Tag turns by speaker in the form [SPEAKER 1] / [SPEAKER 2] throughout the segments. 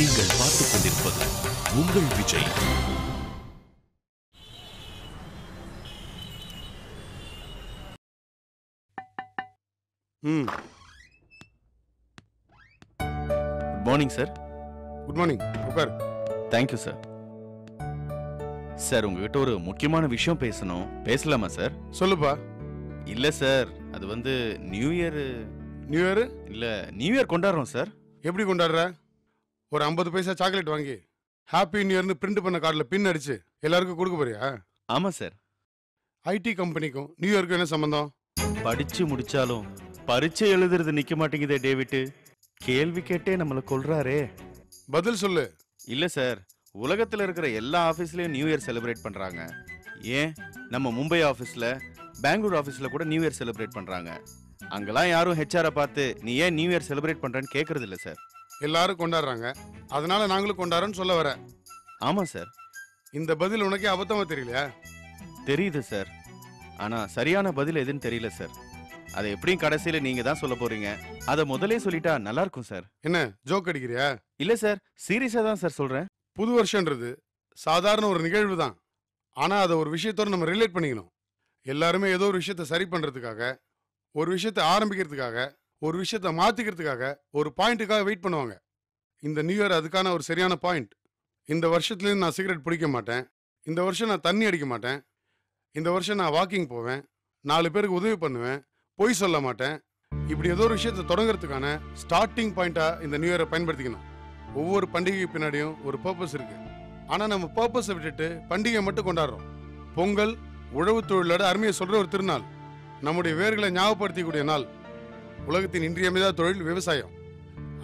[SPEAKER 1] நீங்கள் பார்த்துக் கொண்டிருப்பது உங்கள் Vijay.
[SPEAKER 2] Good
[SPEAKER 3] morning sir.
[SPEAKER 2] Good morning. உட்கார்.
[SPEAKER 3] Thank you sir. சார் உங்ககிட்ட ஒரு முக்கியமான விஷயம் பேசணும். பேசலாமா சார்?
[SPEAKER 2] சொல்லுப்பா.
[SPEAKER 3] இல்ல சார், அது வந்து நியூ இயர்.
[SPEAKER 2] நியூ இயர்
[SPEAKER 3] இல்ல, நியூ இயர் கொண்டாடுறோம் சார்.
[SPEAKER 2] எப்படி கொண்டாடுற? ஒரு 50 பைசா சாக்லேட் வாங்கி ஹாப்பி நியூ இயர்னு பிரிண்ட் பண்ண கார்டில் பின் அடிச்சு எல்லாருக்கும் கொடுக்க போறியா?
[SPEAKER 3] ஆமா சார்.
[SPEAKER 2] ஐடி கம்பெனிக்கும் நியூ இயருக்கும் என்ன சம்பந்தம்?
[SPEAKER 3] படிச்சு முடிச்சாலும் பரீட்சை எழுதுறது நிக்க மாட்டேங்குதே டேவிட். கேள்வி கேட்டே நம்மள கொல்றாரே.
[SPEAKER 2] பதில் சொல்லு.
[SPEAKER 3] இல்ல சார், உலகத்துல இருக்கிற எல்லா ஆபீஸ்லயும் நியூ இயர் செலிப்ரேட் பண்றாங்க. ஏன் நம்ம மும்பை ஆபீஸ்ல, பெங்களூர் ஆபீஸ்ல கூட நியூ இயர் செலிப்ரேட் பண்றாங்க. அங்கெல்லாம் யாரும் ஹெச்ஆரை பார்த்து நீ ஏன் நியூ இயர் செலிப்ரேட் பண்றேன்னு கேக்குறது இல்ல சார்.
[SPEAKER 2] எல்லாரும் கொண்டாடுறாங்க, அதனால நாங்களும் கொண்டாடுறோன்னு சொல்ல வர.
[SPEAKER 3] ஆமா சார்.
[SPEAKER 2] இந்த பதில் உனக்கே அபத்தமா தெரியலையா?
[SPEAKER 3] தெரியுது சார், ஆனா சரியான பதில் எதுன்னு தெரியல சார். அதை எப்படியும் கடைசியில நீங்க தான் சொல்ல போறீங்க. அதை முதலே சொல்லிட்டா நல்லா இருக்கும் சார்.
[SPEAKER 2] என்ன ஜோக் அடிக்கிறியா?
[SPEAKER 3] இல்ல சார், சீரியஸா தான் சார் சொல்றேன்.
[SPEAKER 2] புது வருஷன்றது சாதாரண ஒரு நிகழ்வு தான். ஆனா அதை ஒரு விஷயத்தோட நம்ம ரிலேட் பண்ணிக்கணும். எல்லாருமே ஏதோ ஒரு விஷயத்த சரி பண்றதுக்காக, ஒரு விஷயத்த ஆரம்பிக்கிறதுக்காக, ஒரு விஷயத்த மாத்திக்கிறதுக்காக, ஒரு பாயிண்ட்டுக்காக வெயிட் பண்ணுவாங்க. இந்த நியூ இயர் அதுக்கான ஒரு சரியான பாயிண்ட். இந்த வருஷத்துலேருந்து நான் சிகரெட் பிடிக்க மாட்டேன், இந்த வருஷம் நான் தண்ணி அடிக்க மாட்டேன், இந்த வருஷம் நான் வாக்கிங் போவேன், 4 பேருக்கு உதவி பண்ணுவேன், பொய் சொல்ல மாட்டேன். இப்படி ஏதோ ஒரு விஷயத்தை தொடங்குறதுக்கான ஸ்டார்டிங் பாயிண்டா இந்த நியூ இயரை பயன்படுத்திக்கணும். ஒவ்வொரு பண்டிகை பின்னாடியும் ஒரு பர்பஸ் இருக்கு. ஆனா நம்ம பர்பஸை விட்டுட்டு பண்டிகை மட்டும் கொண்டாடுறோம். பொங்கல் உழவு தொழிலோட அருமையை சொல்ற ஒரு திருநாள், நம்முடைய வேர்களை ஞாபகப்படுத்திக்கூடிய நாள். உலகத்தின் இன்றியமையாத தொழில் விவசாயம்.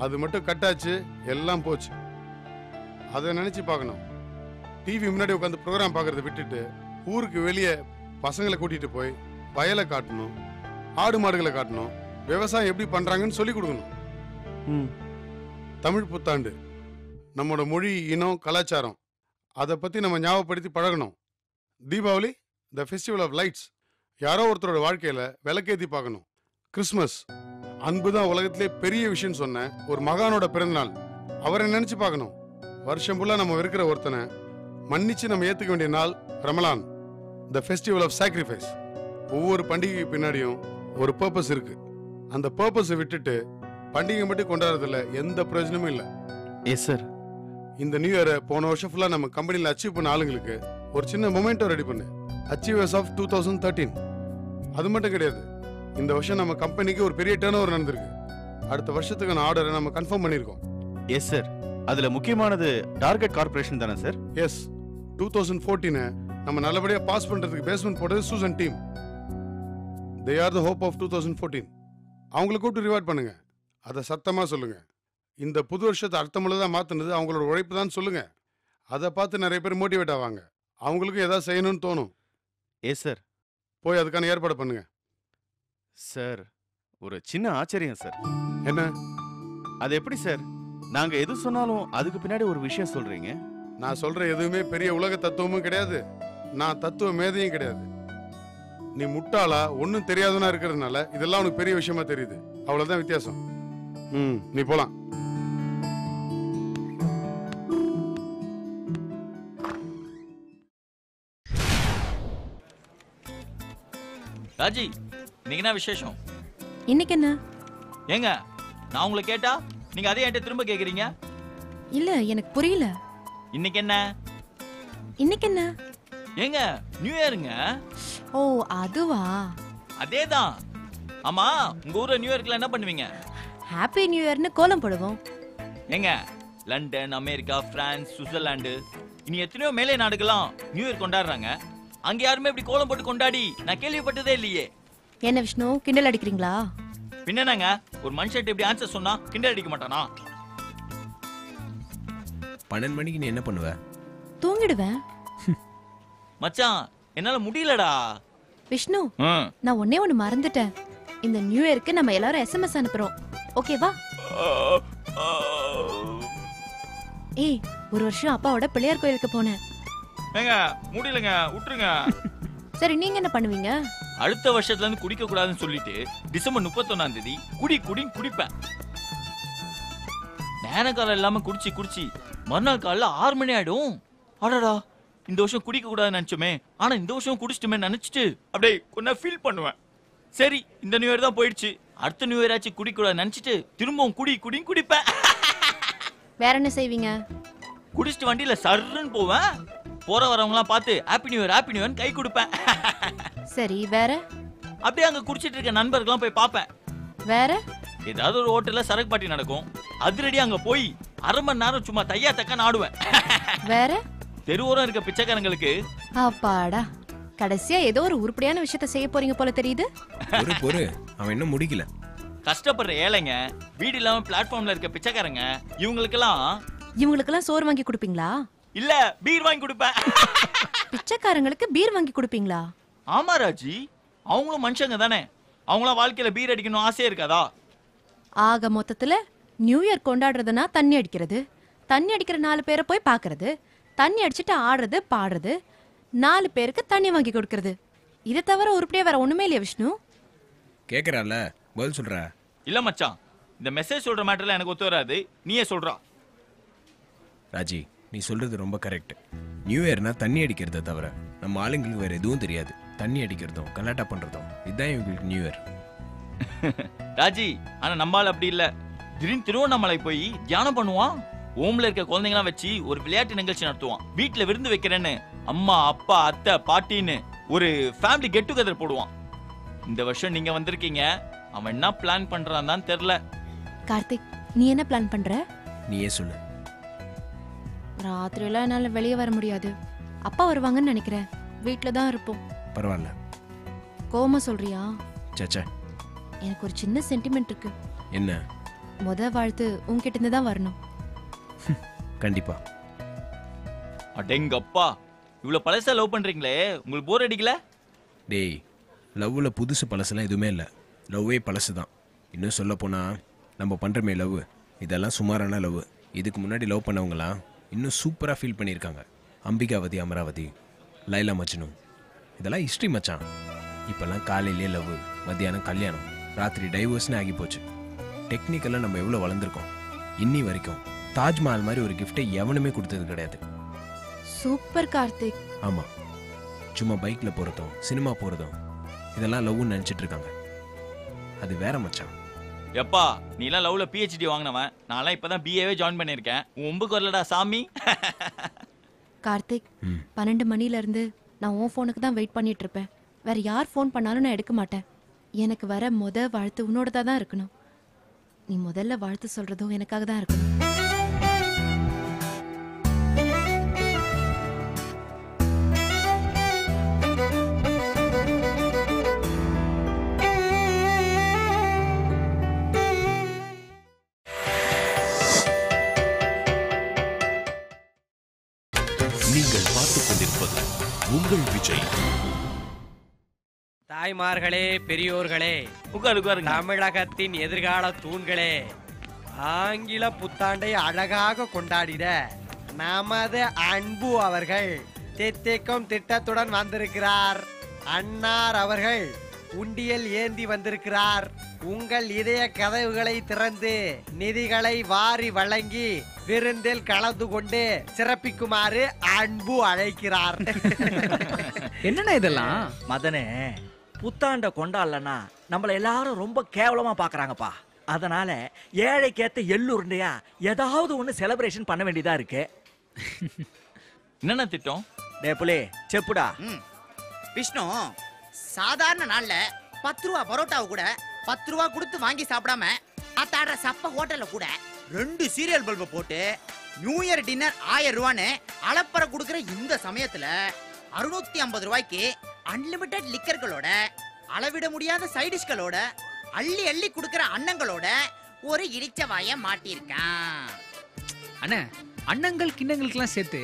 [SPEAKER 2] அது மட்டும் கட்டாச்சு, எல்லாம் போச்சு. அதை நினைச்சு பார்க்கணும். டிவி முன்னாடி உட்காந்து ப்ரோக்ராம் பார்க்கறத விட்டுட்டு ஊருக்கு வெளியே பசங்களை கூட்டிட்டு போய் வயலை காட்டணும், ஆடு மாடுகளை காட்டணும், விவசாயம் எப்படி பண்றாங்கன்னு சொல்லி கொடுக்கணும். தமிழ் புத்தாண்டு, நம்மளோட மொழி, இனம், கலாச்சாரம், அதை பத்தி நம்ம ஞாபகப்படுத்தி பழகணும். Deepavali, the festival of lights, யாரோ ஒருத்தரோட வாழ்க்கையில விளக்கேத்தி பார்க்கணும். கிறிஸ்துமஸ், அன்புதான் உலகத்திலே பெரிய விஷயம் சொன்ன ஒரு மகானோட பிறந்தநாள், அவரை நினைச்சு பார்க்கணும். வருஷம் ஃபுல்லா நம்ம இருக்கிற ஒருத்தனை மன்னிச்சு நம்ம ஏத்துக்க வேண்டிய நாள் Ramadan, the festival of sacrifice. ஒவ்வொரு பண்டிகை பின்னாடியும் ஒரு பர்பஸ் இருக்கு. அந்த பர்பஸை விட்டுட்டு பண்டிகை மட்டும் கொண்டாடுறதுல எந்த பிரயோஜனமும் இல்லை.
[SPEAKER 3] Yes sir.
[SPEAKER 2] இந்த நியூ இயரை போன வருஷம் ஃபுல்லா நம்ம கம்பெனியில் அச்சீவ் பண்ண ஆளுங்களுக்கு ஒரு சின்ன மொமெண்டோ ரெடி பண்ணு. Achievers of 2013. அது மட்டும் கிடையாது, இந்த வருஷம் நம்ம கம்பெனிக்கு ஒரு பெரிய டர்ன் ஓவர் நடந்திருக்கு. அடுத்த வருஷத்துக்கான ஆர்டரை நம்ம கன்ஃபார்ம் பண்ணியிருக்கோம்.
[SPEAKER 3] Yes sir. அதுல முக்கியமானது டார்கெட் கார்பரேஷன் தானே சார்?
[SPEAKER 2] எஸ். 2014 நம்ம நல்லபடியா பாஸ் பண்றதுக்கு பேஸ்மெண்ட் போட்டது Susan team. They are the hope of 2014. அவங்களை கூப்பிட்டு ரிவார்ட் பண்ணுங்க. அதை சத்தமா சொல்லுங்க. இந்த புது வருஷத்தை அர்த்தமுள்ளதா மாத்தினது அவங்களோட உழைப்பு தான் சொல்லுங்க. அதை பார்த்து நிறைய பேர் மோட்டிவேட் ஆவாங்க. அவங்களுக்கு ஏதாவது செய்யணும்னு தோணும்.
[SPEAKER 3] Yes sir.
[SPEAKER 2] போய் அதுக்கான ஏற்பாடு பண்ணுங்க.
[SPEAKER 3] சார், ஒரு சின்ன ஆச்சரியம் சார்.
[SPEAKER 2] என்ன?
[SPEAKER 3] அது எப்படி சார், நாங்க எது சொன்னாலும் அதுக்கு பின்னாடி ஒரு விஷயம் சொல்றீங்க?
[SPEAKER 2] நான் சொல்ற எதுவுமே பெரிய உலக தத்துவமும் கிடையாது, நான் தத்துவ மேதையும் கிடையாது. நீ முட்டாளா ஒன்னும் தெரியாதுன்னா இருக்கிறதுனால இதெல்லாம் உனக்கு பெரிய விஷயமா தெரியுது. அவ்வளவுதான் வித்தியாசம். நீ போலாம்.
[SPEAKER 4] ராஜி, இன்னைக்கு என்ன விசேஷம்?
[SPEAKER 5] இன்னைக்கு என்ன?
[SPEAKER 4] ஏங்க, நான் உங்களை கேட்டா நீங்க அதே என்கிட்ட திரும்ப கேக்குறீங்க.
[SPEAKER 5] இல்ல, எனக்கு புரியல.
[SPEAKER 4] இன்னைக்கு என்ன?
[SPEAKER 5] இன்னைக்கு என்ன?
[SPEAKER 4] ஏங்க, நியூ இயருங்க.
[SPEAKER 5] ஓ, அதுவா?
[SPEAKER 4] அதேதான். ஆமா, உங்க ஊர்ல நியூ இயர்க்குல என்ன பண்ணுவீங்க?
[SPEAKER 5] ஹாப்பி நியூ இயர்னு கோலம் போடுவோம்.
[SPEAKER 4] ஏங்க, லண்டன், அமெரிக்கா, பிரான்ஸ், சுவிட்சர்லாந்து, இனி எத்தனையோ மேலை நாடுகள்லாம் நியூ இயர் கொண்டாடுறாங்க. அங்க யாருமே இப்படி கோலம் போட்டு கொண்டாடி நான் கேள்விப்பட்டதே இல்லையே.
[SPEAKER 5] என்ன விஷ்ணு, கிண்டல் அடிக்கிறீங்களா?
[SPEAKER 4] பின்னங்க, ஒரு மனுஷன் இப்படி ஆன்சர் சொன்னா கிண்டல் அடிக்க மாட்டானா?
[SPEAKER 6] 12 மணிக்கு நீ என்ன பண்ணுவ?
[SPEAKER 5] தூங்கிடுவேன்.
[SPEAKER 4] மச்சான், என்னால முடியலடா.
[SPEAKER 5] விஷ்ணு, நான் ஒன்னே ஒன்னு மறந்துட்டேன். இந்த நியூ இயருக்கு நம்ம எல்லாரும் எஸ்எம்எஸ் அனுப்புறோம். ஓகேவா? ஏய், ஒரு வருஷம் அப்பாவோட பிள்ளையார் கோயிலுக்கு போனேன்.
[SPEAKER 4] ஏங்க, முடியலங்க, விட்டுருங்க.
[SPEAKER 5] சரி, நீங்க என்ன பண்ணுவீங்க?
[SPEAKER 4] அடுத்த வருஷத்துல இருந்து குடிக்க கூடாதுன்னு சொல்லிட்டு டிசம்பர் 31ஆம் தேதி குடிப்பேன். நேரக்காலம் இல்லாம குடிச்சு குடிச்சு மறுநாள் காலைல 6 மணி ஆயிடும். அடடா, இந்த வருஷம் குடிக்க கூடாதுன்னு நினைச்சோமே, ஆனா இந்த வருஷம் குடிச்சிட்டுமே நினைச்சிட்டு அப்படியே கொஞ்சம் ஃபீல் பண்ணுவேன். சரி, இந்த நியூ இயர் தான் போயிடுச்சு, அடுத்த நியூ இயர் ஆச்சு குடிக்க கூடாதுன்னு நினைச்சிட்டு திரும்பவும் குடிப்பேன்.
[SPEAKER 5] வேற என்ன செய்வீங்க?
[SPEAKER 4] குடிச்சிட்டு வண்டியில சர்ன்னு போவேன். போற வரவங்களாம் பார்த்து ஹாப்பி நியூ இயர் கை கொடுப்பேன்.
[SPEAKER 5] சரி, வேற?
[SPEAKER 4] அப்படியே அங்க குடிச்சிட்டு இருக்க நண்பர்கள்லாம் போய் பார்ப்பேன்.
[SPEAKER 5] வேற?
[SPEAKER 4] ஏதாவது ஒரு ஹோட்டல்ல சரக்கு பார்ட்டி நடக்கும், அதிரடி அங்க போய் 1/2 மணி நேரம் சும்மா தையா தக்க ஆடுவேன்.
[SPEAKER 5] வேற?
[SPEAKER 4] தெருவோரம் இருக்க பிச்சைக்காரங்களுக்கு
[SPEAKER 5] அப்பாடா, கடைசியா ஏதோ ஒரு உருப்படியான விஷயத்த செய்ய போறீங்க போல தெரியுது.
[SPEAKER 6] பொறு அவன் இன்னும் முடிக்கல.
[SPEAKER 4] கஷ்டப்படுற ஏழைங்க, வீடு இல்லாம பிளாட்ஃபார்ம்ல இருக்க பிச்சைக்காரங்க, இவங்களுக்கெல்லாம்
[SPEAKER 5] சோறு வாங்கி கொடுப்பீங்களா?
[SPEAKER 4] இல்ல, பீர் வாங்கி கொடுப்பேன்.
[SPEAKER 5] பிச்சைக்காரங்களுக்கு பீர் வாங்கி கொடுப்பீங்களா?
[SPEAKER 4] ஆமா ராஜி, அவங்களும் மனுஷங்க தானே, அவங்களாம் வாழ்க்கையில பீர் அடிக்கணும் ஆசையே இருக்காதா?
[SPEAKER 5] ஆக மொத்தத்துல நியூ இயர் கொண்டாடுறதுனா தண்ணி அடிக்கிறது, தண்ணி அடிக்கிற 4 பேரை போய் பாக்குறது, தண்ணி அடிச்சுட்டு ஆடுறது பாடுறது, 4 பேருக்கு தண்ணி வாங்கி கொடுக்கறது. இதை தவிர உருப்படியா வேற ஒண்ணுமே இல்லையா விஷ்ணு?
[SPEAKER 6] கேக்குறால, பதில் சொல்ற.
[SPEAKER 4] இல்ல மச்சான், இந்த மெசேஜ் சொல்ற மேட்டர்ல எனக்கு ஒத்து வராது, நீயே சொல்றா.
[SPEAKER 6] ராஜி, நீ சொல்றது ரொம்ப கரெக்ட். நியூ இயர்னா தண்ணி அடிக்கிறத தவிர நம்ம ஆளுங்களுக்கு வேற எதுவும் தெரியாது. தண்ணி அடிக்கிறதும் கலாட்டா பண்றதும் இதுதான் இவங்களுக்கு நியூ இயர்.
[SPEAKER 4] ராஜி, ஆனா நம்மால அப்படி இல்ல. திடீர்னு திருவண்ணாமலை போய் தியானம் பண்ணுவான். ஓம்ல இருக்க குழந்தைங்களாம் வச்சு ஒரு விளையாட்டு நிகழ்ச்சி நடத்துவான். வீட்டுல விருந்து வைக்கிறேன்னு அம்மா அப்பா அத்தை பாட்டின்னு ஒரு ஃபேமிலி கெட் டுகெதர் போடுவான். இந்த வருஷம் நீங்க வந்திருக்கீங்க, அவன் என்ன பிளான் பண்றான் தான் தெரியல.
[SPEAKER 5] கார்த்திக், நீ என்ன பிளான் பண்ற?
[SPEAKER 6] நீயே சொல்லு.
[SPEAKER 5] ராத்திரியெல்லாம் என்னால வெளியே வர முடியாது. அப்பா வருவாங்கன்னு நினைக்கிறேன். வீட்டுல தான் இருப்போம்.
[SPEAKER 6] பரவாயில்ல.
[SPEAKER 5] கோமா சொல்றியா?
[SPEAKER 6] சச்சா,
[SPEAKER 5] எனக்கு ஒரு சின்ன சென்டிமெண்ட் இருக்கு.
[SPEAKER 6] என்ன?
[SPEAKER 5] வாழ்த்து உன்கிட்ட இருந்து தான் வரணும்.
[SPEAKER 6] கண்டிப்பா.
[SPEAKER 4] அடேங்கப்பா, இவ்வளவு பழசா லவ் பண்றீங்களே, உங்களுக்கு போர் அடிக்கல?
[SPEAKER 6] டேய், லவ்ல புதுசு பழசுலாம் எதுவுமே இல்லை. லவ்வே பழசு தான். இன்னும் சொல்ல போனா நம்ம பண்றமே லவ், இதெல்லாம் சுமாரான லவ். இதுக்கு முன்னாடி லவ் பண்ணவங்களாம் இன்னும் சூப்பராக ஃபீல் பண்ணியிருக்காங்க. அம்பிகாவதி, அமராவதி, லைலா மஜ்னு, இதெல்லாம் ஹிஸ்ட்ரி மச்சான். இப்போல்லாம் காலையிலே லவ், மத்தியானம் கல்யாணம், ராத்திரி டைவர்ஸ்னு ஆகி போச்சு. டெக்னிக்கலாக நம்ம எவ்வளோ வளர்ந்துருக்கோம். இன்னி வரைக்கும் தாஜ்மஹால் மாதிரி ஒரு கிஃப்டை எவனுமே கொடுத்தது கிடையாது.
[SPEAKER 5] சூப்பர் கார்த்திக்.
[SPEAKER 6] ஆமாம், சும்மா பைக்கில் போகிறதும் சினிமா போகிறதும் இதெல்லாம் லவ்னு நினச்சிட்டு இருக்காங்க. அது வேற மச்சான்.
[SPEAKER 4] எப்பா, நீலாம் லவ்ல PhD வாங்கினவன், நான்லாம் இப்பதான் BAவே ஜாயின் பண்ணியிருக்கேன். உம்புக்கு வரலடா சாமி.
[SPEAKER 5] கார்த்திக், 12 மணில இருந்து நான் உன் ஃபோனுக்கு தான் வெயிட் பண்ணிட்டு இருப்பேன். வேற யார் ஃபோன் பண்ணாலும் நான் எடுக்க மாட்டேன். எனக்கு வர வாழ்த்து உன்னோட தான் இருக்கணும். நீ முதல்ல வாழ்த்து சொல்றதும் எனக்காக தான் இருக்கணும்.
[SPEAKER 1] நீங்கள் பார்த்துக் கொண்டிருப்பது உங்கள் விஜய்.
[SPEAKER 7] தாய்மார்களே, பெரியோர்களே,
[SPEAKER 4] உட்காருங்க.
[SPEAKER 7] தமிழகத்தின் எதிர்கால தூண்களே, ஆங்கில புத்தாண்டை அழகாக கொண்டாடிட நமது அன்பு அவர்கள் தித்திக்கும் திட்டத்துடன் வந்திருக்கிறார். அன்னார் அவர்கள் உண்டியல் ஏந்தி வந்திருக்கிறார். உங்கள் இதய கதவுகளை திறந்து நிதிகளை வாரி வழங்கி விருந்தில் கலந்து கொண்டு சிறப்பிக்குமாறு அன்பு அழைக்கிறார்.
[SPEAKER 8] என்னன்னா இதெல்லாம்?
[SPEAKER 9] மதனே, புத்தாண்ட கொண்டாடலன்னா நம்மள எல்லாரும் ரொம்ப கேவலமா பாக்குறாங்கப்பா. அதனால ஏழைக்கேத்த எள்ளுருண்டையா ஏதாவது ஒண்ணு செலிப்ரேஷன் பண்ண வேண்டியதா இருக்கு.
[SPEAKER 4] என்னென்ன திட்டம்?
[SPEAKER 9] டேப்புலே செப்புடா.
[SPEAKER 10] விஷ்ணு, சாதாரண நாள்ல 10 ரூபா பரோட்டாவை கூட 10 ரூபா கொடுத்து வாங்கி சாப்பிடாம அத்தாடுற சப்ப ஹோட்டல்ல கூட 2 சீரியல் பல்பை போட்டு நியூ இயர் டின்னர் 1000 ரூபான்னு அளப்பற கொடுக்குற இந்த சமயத்துல 650 ரூபாய்க்கு அன்லிமிட்டெட் லிக்கர்களோட, அளவிட முடியாத சைடிஷ்களோட, அள்ளி அள்ளி கொடுக்குற அன்னங்களோட ஒரு இடிச்ச வாய மாட்டிருக்கான்.
[SPEAKER 8] அண்ணா, அண்ணங்கள் கிண்ணங்களுக்கெல்லாம் சேர்த்து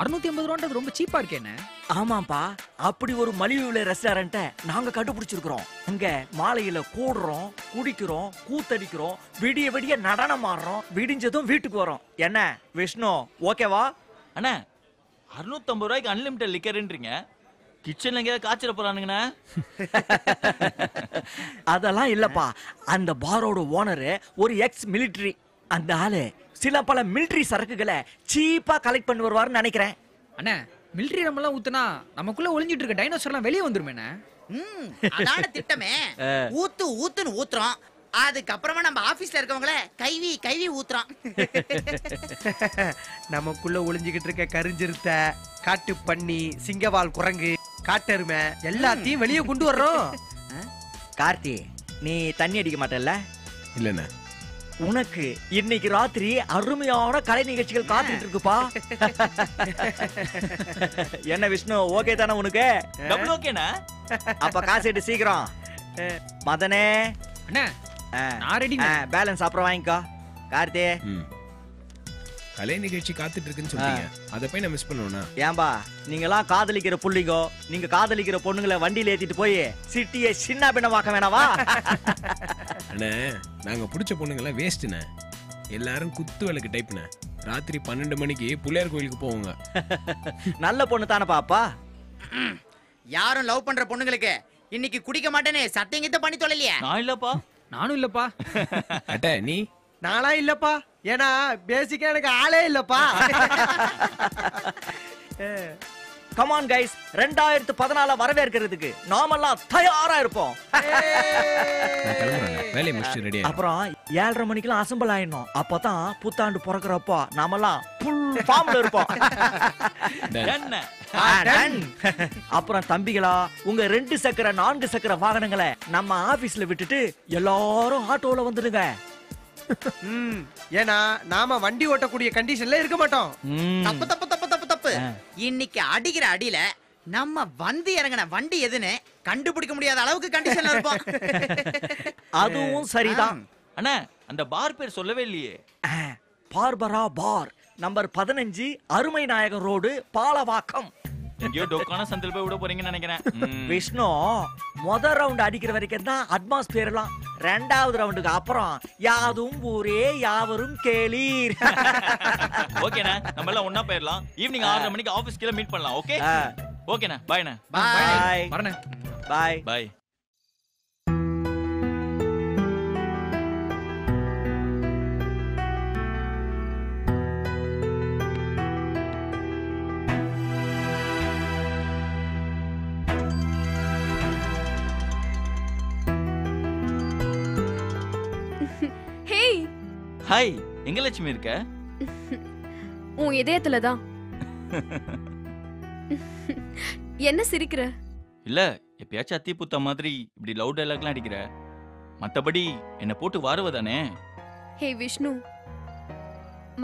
[SPEAKER 8] 650 ரூபான்றது ரொம்ப சீப்பா இருக்கேன்னு.
[SPEAKER 9] ஆமாப்பா, அப்படி ஒரு மலிவு விலை ரெஸ்டாரண்ட்டை நாங்க கண்டுபிடிச்சிருக்கிறோம். அங்க மாலையில கூடுறோம், குடிக்கிறோம், கூத்தடிக்கிறோம், விடிய விடிய நடனம் ஆடுறோம், விடிஞ்சதும் வீட்டுக்கு வரோம். என்ன விஷ்ணு, ஓகேவா?
[SPEAKER 4] அண்ணா, 650 ரூபாய்க்கு அன்லிமிட்டட் லிக்கர்ன்றீங்க, கிச்சன்ல எங்கேயாவது காய்ச்சிட போறானுங்கண்ணா?
[SPEAKER 9] அதெல்லாம் இல்லப்பா, அந்த பாரோட ஓனரு ஒரு எக்ஸ் மிலிட்டரி. அந்த ஆளு சில பல மிலிட்டரி சரக்குகளை சீப்பா கலெக்ட் பண்ணி வருவாருன்னு நினைக்கிறேன்.
[SPEAKER 8] அண்ணே மிலிட்டரி ரம்மெல்லாம் ஊத்துனா நமக்குள்ள ஒளிஞ்சிட்டு இருக்க டைனோசர்லாம் வெளியே வந்துருமேண்ணே.
[SPEAKER 10] அதான திட்டமே. ஊத்துன்னு ஊத்துறோம், அதுக்கப்புறமா நம்ம ஆபீஸ்ல இருக்கவங்கள கைவி ஊத்துறோம்.
[SPEAKER 7] நமக்குள்ள ஒளிஞ்சுகிட்டு இருக்க கருஞ்சிருத்த, காட்டு பன்னி, சிங்கவால் குரங்கு, காட்டெருமை எல்லாத்தையும் வெளியே கொண்டு வர்றோம்.
[SPEAKER 9] கார்த்தி, நீ தண்ணி அடிக்க மாட்டல்ல?
[SPEAKER 6] இல்லண்ணே.
[SPEAKER 9] உனக்கு இன்னைக்கு ராத்திரி அருமையான கலை நிகழ்ச்சிகள் காத்துட்டு இருக்குப்பா. என்ன விஷ்ணு, ஓகே தானே உனக்கு?
[SPEAKER 4] டபுள் ஓகேண்ணா.
[SPEAKER 9] அப்ப காசு எடு சீக்கிரம். மதனே
[SPEAKER 8] அண்ணே நான் ரெடி.
[SPEAKER 9] பேலன்ஸ் அப்புறம் வாங்கிக்கோ. கார்த்தி,
[SPEAKER 6] கலை நிகழ்ச்சி காத்துட்டு இருக்குன்னு சொல்றீங்க, அதை போய் நான் மிஸ் பண்ணுவேனா?
[SPEAKER 9] ஏன்பா நீங்களாம் காதலிக்கிற புள்ளிங்கோ, நீங்க காதலிக்கிற பொண்ணுங்களை வண்டியில ஏத்திட்டு போய் சிட்டியை சின்ன பின்னமாக்க வேணாவா?
[SPEAKER 6] அண்ணே நாங்க பிடிச்ச பொண்ணுங்கெல்லாம் வேஸ்ட்டுண்ணே. எல்லாரும் குத்து விளக்கு டைப்ண்ணே. ராத்திரி 12 மணிக்கு பிள்ளையார் கோயிலுக்கு போவாங்க.
[SPEAKER 9] நல்ல பொண்ணு தானே பாப்பா?
[SPEAKER 10] யாரும் லவ் பண்ற பொண்ணுங்களுக்கு இன்னைக்கு குடிக்க மாட்டேன்னு சத்தியங்கிட்ட பண்ணி தொலைலையே.
[SPEAKER 4] நான் இல்லப்பா.
[SPEAKER 8] நானும் இல்லப்பா.
[SPEAKER 6] அட்ட நீ?
[SPEAKER 7] நானா இல்லப்பா, ஏன்னா பேசிக்கா எனக்கு ஆளே இல்லப்பா.
[SPEAKER 9] கமான் கைஸ், 2014 வரவேற்கிறதுக்கு நாமெல்லாம் தயாரா இருப்போம்.
[SPEAKER 6] வேலையை முடிச்சு ரெடி.
[SPEAKER 9] அப்புறம் 7:30 மணிக்கெல்லாம் அசம்பிள் ஆயிடணும். அப்பதான் புத்தாண்டு பிறக்கிறப்போ நாமெல்லாம் ஃபுல் ஃபார்ம்ல இருப்போம். அப்புறம் தம்பிகளா, உங்க 2 சக்கர 4 சக்கர வாகனங்களை நம்ம ஆபீஸ்ல விட்டுட்டு எல்லாரும் ஆட்டோல வந்துடுங்க.
[SPEAKER 7] ஏன்னா நாம வண்டி ஓட்டக்கூடிய கண்டிஷன்ல இருக்க மாட்டோம்.
[SPEAKER 10] தப்பு தப்பு தப்பு தப்பு தப்பு. இன்னைக்கு அடிக்கிற அடியில நம்ம வந்து இறங்கின வண்டி எதுன்னு கண்டுபிடிக்க முடியாத அளவுக்கு கண்டிஷன்ல இருப்போம்.
[SPEAKER 9] அதுவும் சரிதான்.
[SPEAKER 4] அண்ணா அந்த பார் பேர் சொல்லவே இல்லையே.
[SPEAKER 9] பார்பரா பார், நம்பர் 15, அருமை நாயகன் ரோடு, பாலவாக்கம்.
[SPEAKER 4] எங்கேயோ டொக்கான சந்தில் போய் விட போறீங்கன்னு நினைக்கிறேன்.
[SPEAKER 9] விஷ்ணு, முதல் ரவுண்ட் அடிக்கிற வரைக்கும் தான் அட்மாஸ்பியர் எல்லாம். 2வது ரவுண்டுக்கு அப்புறம் யாதும் ஊரே யாவரும் கேளீர்.
[SPEAKER 4] ஓகேண்ணா, நம்ம எல்லாம் ஒண்ணா போயிடலாம். ஈவினிங் 6:30 மணிக்கு ஆபீஸ் கீழ மீட் பண்ணலாம். ஓகே ஓகேண்ணா, பாய்ண்ணா.
[SPEAKER 9] பாய்.
[SPEAKER 8] வரண்ணே.
[SPEAKER 9] பாய்
[SPEAKER 4] பாய். ஹாய், எங்க லட்சுமி இருக்க?
[SPEAKER 5] உன் இதயத்துல தான். என்ன சிரிக்கிற?
[SPEAKER 4] இல்ல, எப்பயாச்சும் அத்தி புத்த மாதிரி இப்படி லவ் டைலாக்லாம் அடிக்கிற. மத்தபடி என்ன போட்டு வாருவதானே?
[SPEAKER 5] ஹே விஷ்ணு,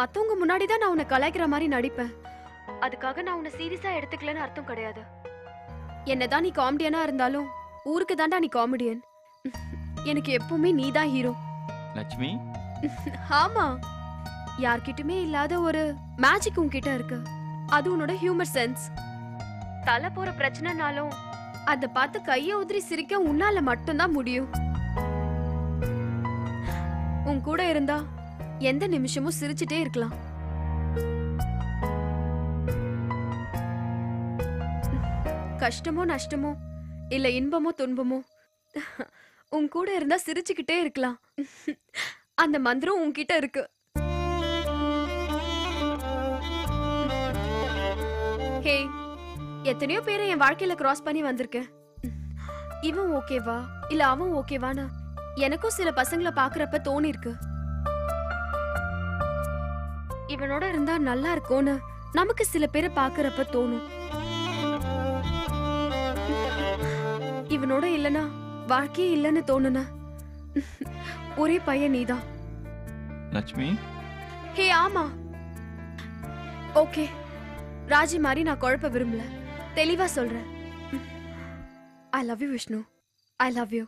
[SPEAKER 5] மத்தவங்க முன்னாடி தான் நான் உன்னை கலாய்க்கிற மாதிரி நடிப்பேன். அதுக்காக நான் உன்னை சீரியஸா எடுத்துக்கலன்னு அர்த்தம் கிடையாது. என்னதான் நீ காமெடியனா இருந்தாலும் ஊருக்கு தாண்டா நீ காமெடியன். எனக்கு எப்பவுமே நீ தான் ஹீரோ.
[SPEAKER 4] லட்சுமி,
[SPEAKER 5] ஆமா, யார்கிட்டயுமே இல்லாத ஒரு மேஜிக் உன்கிட்ட இருக்கு. அது உன்னோட ஹியூமர் சென்ஸ். தலை போற பிரச்சனைனாலும் அத பார்த்து கைய உதிரி சிரிக்க உன்னால மட்டும்தான் முடியும். உன் கூட இருந்தா எந்த நிமிஷமும் சிரிச்சிட்டே இருக்கலாம். கஷ்டமோ நஷ்டமோ இல்ல இன்பமோ துன்பமோ, உன் கூட இருந்தா சிரிச்சுக்கிட்டே இருக்கலாம். அந்த மந்திரம் உன்கிட்ட இருக்கு. ஹே, எத்தனையோ பேரை என் வாழ்க்கையில கிராஸ் பண்ணி வந்திருக்கேன். இவன் ஓகேவா இல்ல அவன் ஓகேவான்னு எனக்கும் சில பசங்களை பாக்குறப்ப தோணி இருக்கு. இவனோட இருந்தா நல்லா இருக்கும்னு நமக்கு சில பேரை பாக்குறப்ப தோணும். இவனோட இல்லனா வாழ்க்கையே இல்லன்னு தோணுன ஒரே பையன் நீதான்.
[SPEAKER 4] லட்சுமி.
[SPEAKER 5] ஹே ஆமா, ஓகே, ராஜி மாதிரி நான் குழப்ப விரும்பல, தெளிவா சொல்றேன். ஐ love you Vishnu, I love you.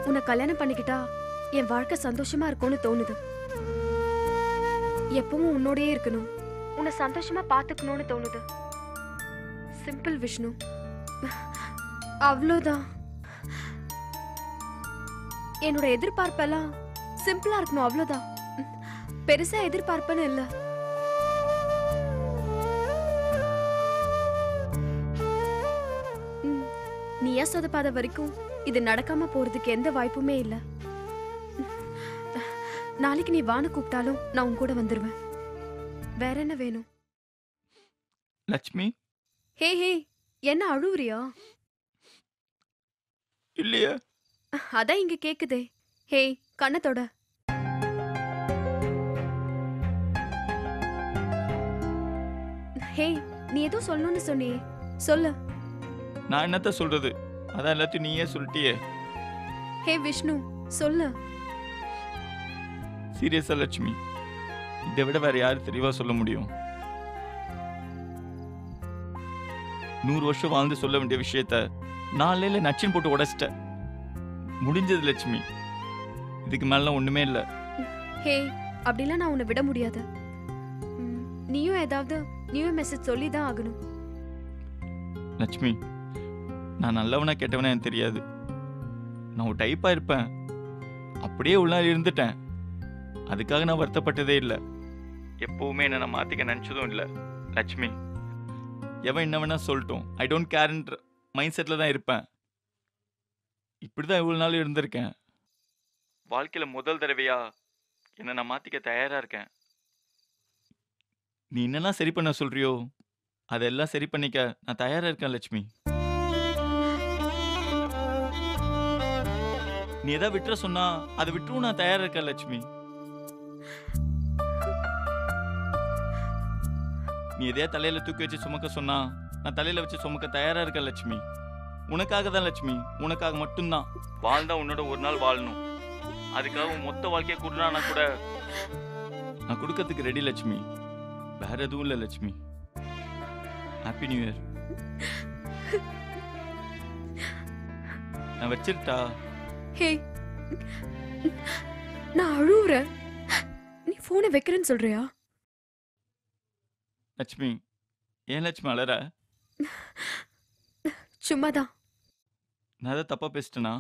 [SPEAKER 5] உன்னை கல்யாணம் பண்ணிக்கிட்டா என் வாழ்க்கை சந்தோஷமா இருக்கும்னு தோணுது. எப்பவும் உன்னோடயே இருக்கணும், உன்னை சந்தோஷமா பாத்துக்கணும்னு தோணுது. சிம்பிள் விஷ்ணு, அவ்வளவுதான். என்னோட எதிர்பார்ப்பெல்லாம் சிம்பிளா இருக்கணும், அவ்வளவுதான். பெருசா எதிர்பார்ப்பேன்னு இல்ல. நீயா சொதப்பாத வரைக்கும் இது நடக்காம போறதுக்கு எந்த வாய்ப்புமே இல்ல.
[SPEAKER 11] நாளைக்கு நீ வான்னு கூப்பிட்டாலும் நான் உன் கூட வந்துருவேன். வேற என்ன வேணும்?
[SPEAKER 4] லட்சுமி
[SPEAKER 11] ஹே ஹே, என்ன அழுவுறியா?
[SPEAKER 4] இல்லையா?
[SPEAKER 11] அதான் இங்க கேக்குதே. ஹே, கண்ணத்தோட. ஹே, நீ ஏதோ சொல்லணும்னு சொன்னியே, சொல்லு.
[SPEAKER 4] நான் என்னத்த சொல்றது? அதான் எல்லாத்தையும் நீயே சொல்லிட்டியே.
[SPEAKER 11] ஹே விஷ்ணு, சொல்லு.
[SPEAKER 4] சீரியஸா லட்சுமி, இதை விட வேற யாரு தெளிவா சொல்ல முடியும்? 100 வருஷம் வாழ்ந்து சொல்ல வேண்டிய விஷயத்த 4 நாள்ல நச்சின் போட்டு உடைச்சிட்ட. முடிஞ்சது லட்சுமி, இதுக்கு மேல ஒண்ணுமே இல்ல.
[SPEAKER 11] ஹே, அப்படிலாம் நான் உன்னை விட முடியாது. நீயும் ஏதாவது நியூ மெசேஜ் சொல்லி தான் ஆகணும்.
[SPEAKER 4] லட்சுமி, நான் நல்லவனா கெட்டவனா எனக்கு தெரியாது. நான் ஒரு டைப்பா இருப்பேன், அப்படியே உள்ள இருந்துட்டேன். அதுக்காக நான் வருத்தப்பட்டதே இல்லை. எப்பவுமே என்ன நான் மாத்திக்க நினைச்சதும் இல்லை. லட்சுமி, எவன் என்ன வேணா சொல்லட்டும், ஐ டோன்ட் கேர்ன்ற மைண்ட் செட்ல தான் இருப்பேன். இப்படிதான் இவ்வளவு நாள் இருந்திருக்கேன். வாழ்க்கையில முதல் தடவையா என்ன நான் மாத்திக்க தயாரா இருக்கேன். நீ என்னெல்லாம் சரி பண்ண சொல்றியோ அதெல்லாம் சரி பண்ணிக்க நான் தயாரா இருக்கேன் லட்சுமி. நீ எதை விட்டுற சொன்னா அதை விட்டுரும் நான் தயாரா இருக்கேன் லட்சுமி. நீ எதையா தலையில தூக்கி வச்சு சுமக்க சொன்னா நான் தலையில வச்சு சுமக்க தயாரா இருக்கேன் லட்சுமி. உனக்காக தான் லட்சுமி, உனக்காக மட்டும்தான். வாழ்ந்தா உன்னோட ஒரு நாள் வாழணும். அதுக்காக மொத்த வாழ்க்கையை கொடுனா கூட நான் கொடுக்கறதுக்கு ரெடி லட்சுமி. வேற எதுவும் இல்லை லட்சுமி. Happy new year. நான் வச்சிருட்டா?
[SPEAKER 11] ஹே, நான் அழுவுறேன், நீ போனை வைக்கிறேன்னு சொல்றியா?
[SPEAKER 4] லட்சுமி, ஏன் லட்சுமி அழற?
[SPEAKER 11] சும்மாதான்.
[SPEAKER 4] நான் அதை தப்பா பேசிட்டேனா?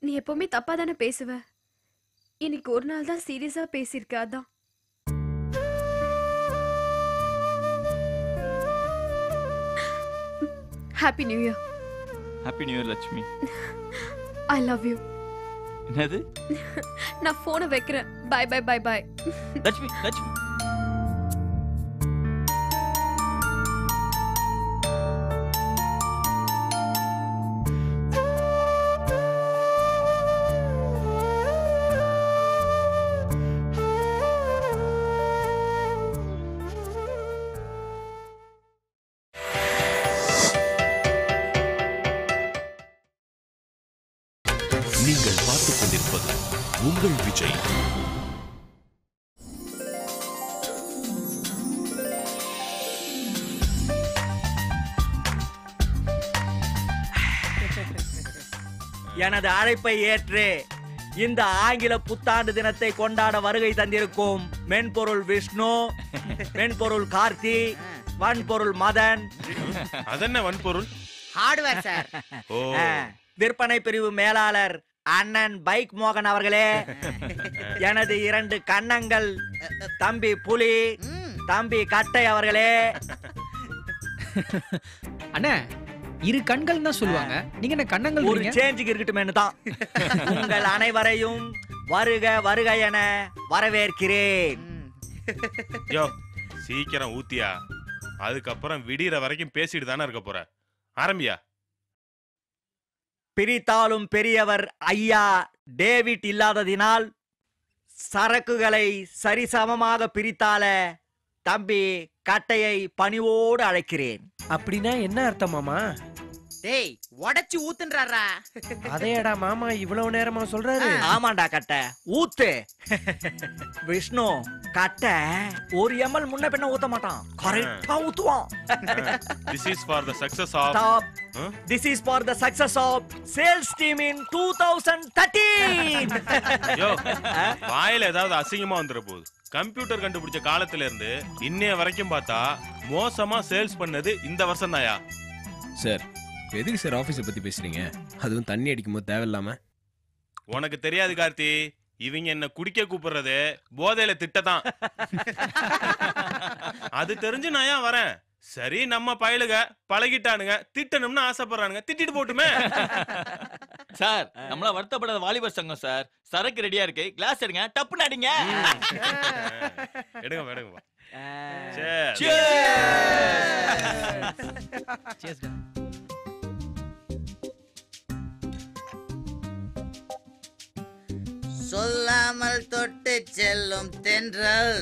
[SPEAKER 11] நீ எப்பவுமே தப்பா தானே பேசுவ. இன்னைக்கு ஒரு நாள் தான் சீரியஸா பேசியிருக்க, அதான். Happy new year.
[SPEAKER 4] Happy new year Lakshmi.
[SPEAKER 11] I love you.
[SPEAKER 4] என்னது?
[SPEAKER 11] நான் போனை வைக்கிறேன். Bye bye bye bye.
[SPEAKER 4] Lakshmi, Lakshmi.
[SPEAKER 1] நீங்கள் பார்த்துக் கொண்டிருப்பது உங்கள் விஜய்.
[SPEAKER 9] எனது அழைப்பை ஏற்று இந்த ஆங்கில புத்தாண்டு தினத்தை கொண்டாட வருகை தந்திருக்கும் மென்பொருள் விஷ்ணு, மென்பொருள் கார்த்தி, வன்பொருள் மதன்.
[SPEAKER 12] அதென்ன வன்பொருள்?
[SPEAKER 10] Hardware sir.
[SPEAKER 9] விற்பனை பிரிவு மேலாளர் அண்ணன் பைக் மோகன் அவர்களே, எனது 2 கண்ணங்கள் தம்பி புலி, தம்பி கட்டை அவர்களே.
[SPEAKER 8] அண்ணா, 2 கண்கள் தான் சொல்லுவாங்க, நீங்க என்ன கண்ணங்கள்?
[SPEAKER 9] ஒரு சேஞ்சுக்கு இருக்கட்டுமேனு தான் உங்கள் அனைவரையும் வருக வருக என வரவேற்கிறேன்.
[SPEAKER 12] யோ, சீக்கிரம் ஊத்தியா, அதுக்கப்புறம் விடிற வரைக்கும் பேசிட்டு தானே இருக்க போற. ஆரம்பியா.
[SPEAKER 9] பிரித்தாலும் பெரியவர் ஐயா டேவிட் இல்லாததினால் சரக்குகளை சரிசமமாக பிரித்தால தம்பி கட்டையை பணிவோடு அழைக்கிறேன்.
[SPEAKER 7] அப்படின்னா என்ன அர்த்தம் மாமா?
[SPEAKER 10] டேய், உடைச்சு ஊத்துன்றாரா?
[SPEAKER 7] அதையடா மாமா இவ்வளவு நேரமா சொல்றாரு.
[SPEAKER 9] ஆமாண்டா கட்டை, ஊத்து. விஷ்ணு, கட்டை 1 ml முன்ன பின்ன ஊத்த மாட்டான், கரெக்டா ஊத்துவான்.
[SPEAKER 12] This is for the success of
[SPEAKER 9] This is for the success of sales team in 2013.
[SPEAKER 12] யோ, வாயில ஏதாவது அசிங்கமா வந்துற போகுது. கம்ப்யூட்டர் கண்டுபிடிச்ச காலத்துல இருந்து இன்னைய வரைக்கும் பார்த்தா மோசமா சேல்ஸ் பண்ணது இந்த வருஷம் தாயா.
[SPEAKER 6] சார், எதுக்கு சார் ஆபீஸை பத்தி பேசுறீங்க? அதுவும் தண்ணி அடிக்கும் போது தேவையில்லாம.
[SPEAKER 12] உனக்கு தெரியாது கார்த்தி, இவங்க என்ன குடிக்க கூப்பிடுறது போதையில திட்டதான். அது தெரிஞ்சு நான் ஏன் வரேன்? சரி, நம்ம பயலுக பழகிட்டானுங்க, திட்டணும்னு ஆசைப்படுறானுங்க, திட்டிட்டு போட்டுமே.
[SPEAKER 4] சார் நம்மள வருத்தப்படாத வாலிபர் சங்கம் சார். சரக்கு ரெடியா இருக்கு, கிளாஸ் எடுங்க, டப்புன்னு அடிங்க.
[SPEAKER 12] எடுங்க எடுங்க.
[SPEAKER 10] சொல்லாமல் தொட்டு செல்லும் தென்றல்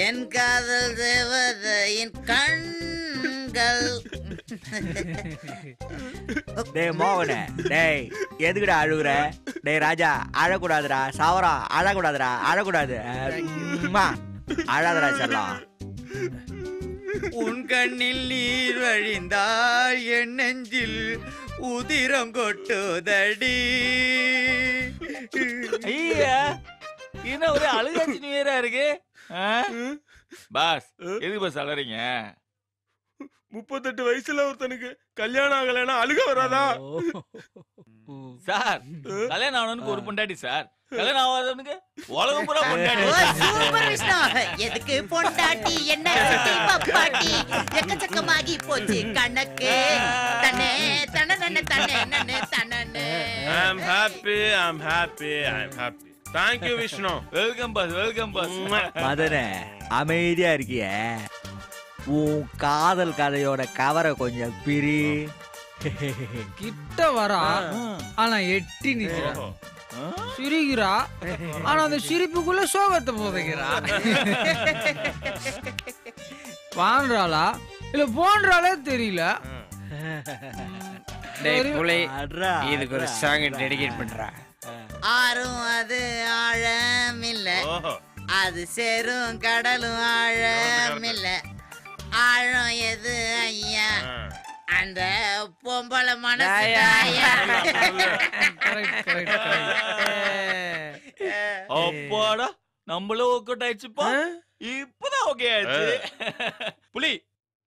[SPEAKER 10] என் காதல் தேவதையின் கண்கள்.
[SPEAKER 9] டேய் மோகனே, டேய் எதுக்குடா அழுகுற? டேய் ராஜா, அழக்கூடாதுடா. சாவரா, அழக்கூடாதுடா, அழக்கூடாது. அழாதடா செல்லம்.
[SPEAKER 10] உன் கண்ணில் நீர் வழிந்தால் என் நெஞ்சில் உதிரம் கொட்டுதடி.
[SPEAKER 4] ஐயா, என்ன ஒரே அழுகாச்சி நியூயரா இருக்கு? பாஸ், எதுக்கு பாஸ் அழறீங்க?
[SPEAKER 12] 38 வயசுல ஒருத்தனுக்கு கல்யாணம் ஆகலைன்னா அழுக வராதா?
[SPEAKER 4] சார், கல்யாணம் ஆனவனுக்கு ஒரு பொண்டாட்டி சார், கல்யாணம் ஆகாதவனுக்கு உலகம் பூரா பொண்டாட்டி.
[SPEAKER 10] சூப்பர் விஷ்ணு. எதுக்கு பொண்டாட்டி என்ன பப்பாட்டி எக்கச்சக்கமாகி போச்சு கணக்கு. தன்னே தன்னே தன்னே தன்னே தன்னே.
[SPEAKER 12] I'm happy. Thank you Vishnu.
[SPEAKER 4] Welcome boss, welcome boss.
[SPEAKER 9] மதனே, அமைதியா இருக்கிய? உன் காதல் கதையோட கவரை கொஞ்சம் பிரி.
[SPEAKER 8] கிட்ட வரா, ஆனா எட்டி நிக்கிறா. சிரிக்கிறா, ஆனா அந்த சிரிப்புக்குள்ள சோகத்தை போதைக்கிறா. வான்றாளா இல்ல போன்றாலே தெரியல.
[SPEAKER 7] இதுக்கு ஒரு சாங் டெடிகேட் பண்றா.
[SPEAKER 10] ஆறும் அது ஆழம் இல்ல, அது சேரும் கடலும் ஆழம் இல்ல. ஆழம் எது ஐயா? அந்த பொம்பளை மனசு ஐயா.
[SPEAKER 4] அப்பாடா, நம்மளும் ஒர்க் அவுட் ஆயிடுச்சுப்பா. இப்பதான் ஓகே ஆயிடுச்சு. புலி,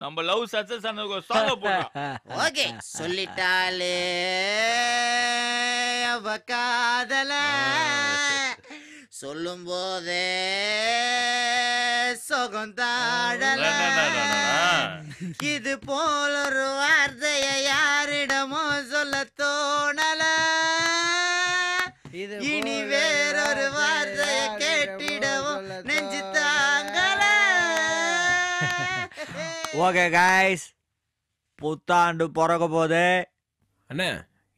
[SPEAKER 4] நம்ம லவ் சக்சஸ் ஆனதுக்கு ஒரு சாங் போடுறோம்.
[SPEAKER 10] ஓகே, சொல்லிட்டாலே அவ காதல சொல்லும் போதே சொகம் தாழல. இது போல ஒரு வார்த்தைய யாரிடமோ சொல்ல தோணல. இனி வேறொரு வார்த்தைய கேட்டிடவும் நெஞ்சு தாங்கல.
[SPEAKER 9] ஓகே கைஸ், புத்தாண்டு பிறக்க போது.
[SPEAKER 6] அண்ணா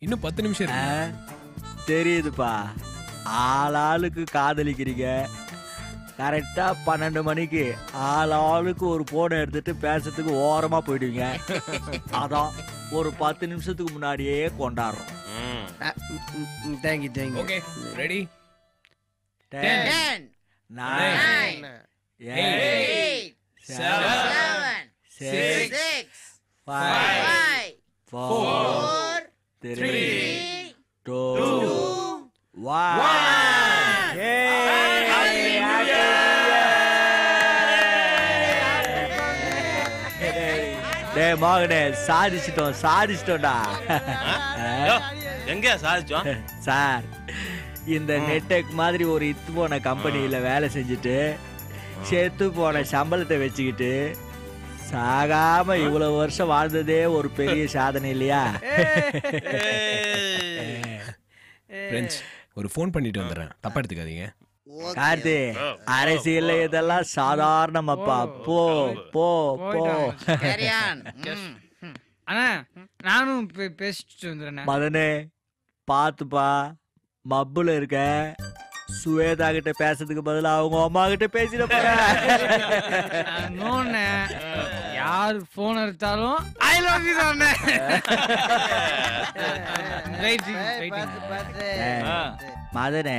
[SPEAKER 6] இன்னும் 10 நிமிஷம் இருக்கு.
[SPEAKER 9] தெரியுதுப்பா, ஆளாளுக்கு காதலிக்கிறீங்க. கரெக்டா 12 மணிக்கு ஆளாளுக்கு ஒரு போனை எடுத்துட்டு பேசுறதுக்கு ஓரமா போயிடுவீங்க. அதான் ஒரு 10 நிமிஷத்துக்கு முன்னாடியே கொண்டாடுறோம்.
[SPEAKER 7] Thank you thank you.
[SPEAKER 6] Okay, ready?
[SPEAKER 10] 10
[SPEAKER 9] 9 8 7 6 5 4 3 2 1. டேய் மகனே, சாதிச்சிட்டோம்டா.
[SPEAKER 12] எங்க சாதிச்சோம்
[SPEAKER 9] சார்? இந்த நெட்டெக் மாதிரி ஒரு இத்து போன கம்பெனியில வேலை செஞ்சுட்டு செத்து போன சம்பளத்தை வச்சுக்கிட்டு சாகாம இவ்வளவு வருஷம் வாழ்ந்ததே ஒரு பெரிய சாதனை இல்லையா?
[SPEAKER 6] ஃப்ரெண்ட்ஸ், ஒரு ஃபோன் பண்ணிட்டு வந்துடுறேன், தப்பா எடுத்துக்காதீங்க.
[SPEAKER 9] கார்த்தி, அரசியல்ல இதெல்லாம் சாதாரணமாப்பா. போ போ போ.
[SPEAKER 8] அண்ணா, நானும் பேசிட்டு வந்துடுறேன்.
[SPEAKER 9] மதனே, பாத்துப்பா, மப்புல இருக்க. சுவேதா கிட்ட பேசுறதுக்கு பதிலா அவங்க அம்மா கிட்ட பேசிட
[SPEAKER 8] போறேன். யார் போன் எடுத்தாலும் ஐ லவ் யூ சொன்னேன்.
[SPEAKER 9] மதனே